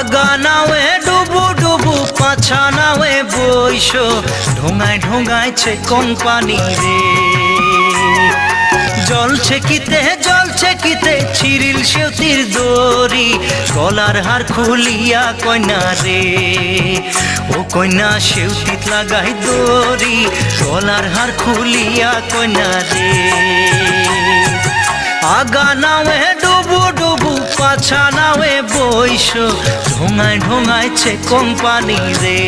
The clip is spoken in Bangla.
আগা নাওয়ে ডুবু ডুবু পাছা নাওয়ে বইসো ঢোঙায় ঢোঙাইছে কোম্পানি রে জলছে কিতে ছিরিল সেউতির দড়ি গলার হার খুলিয়া কইনা রে ও কইনা সেউতিত লাগাই দড়ি গলার হার খুলিয়া কইনা রে আগা নাওয়ে ডুবু ডুবু পাছা নাওয়ে বইসো ঢোঙায় ঢোঙাইছে কোম্পানি রে